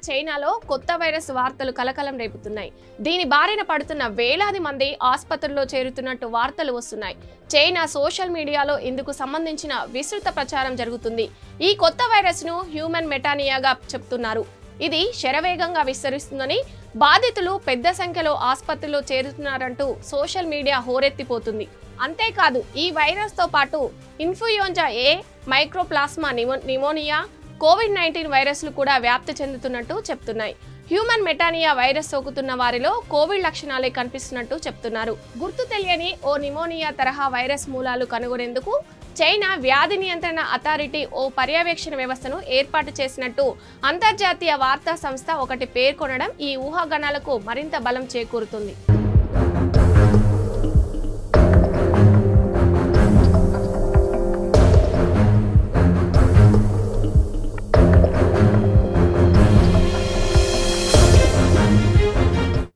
చైనాలో కొత్త వైరస్ వార్తలు కలకలం రేపుతున్నాయి. దీని బారిన పడుతున్న వేలాది మంది ఆసుపత్రుల్లో చేరుతున్నట్టు వార్తలు వస్తున్నాయి. చైనా సోషల్ మీడియాలో ఇందుకు సంబంధించిన విస్తృత ప్రచారం జరుగుతుంది. ఈ కొత్త వైరస్ ను హ్యూమన్ మెటానియాగా చెప్తున్నారు. ఇది శరవేగంగా విస్తరిస్తుందని, బాధితులు పెద్ద సంఖ్యలో ఆసుపత్రిలో చేరుతున్నారంటూ సోషల్ మీడియా హోరెత్తిపోతుంది. అంతేకాదు ఈ వైరస్ తో పాటు ఇన్ఫ్లుయెంజా ఏ, మైక్రోప్లాస్మా నిమోనియా, కోవిడ్-19 వైరస్లు కూడా వ్యాప్తి చెందుతున్నట్టు చెప్తున్నాయి. హ్యూమన్ మెటానియా వైరస్ సోకుతున్న వారిలో కోవిడ్ లక్షణాలే కనిపిస్తున్నట్టు చెప్తున్నారు. గుర్తు తెలియని ఓ నిమోనియా తరహా వైరస్ మూలాలు కనుగొనేందుకు చైనా వ్యాధి నియంత్రణ అథారిటీ ఓ పర్యవేక్షణ వ్యవస్థను ఏర్పాటు చేసినట్టు అంతర్జాతీయ వార్తా సంస్థ ఒకటి పేర్కొనడం ఈ ఊహాగానాలకు మరింత బలం చేకూరుతుంది.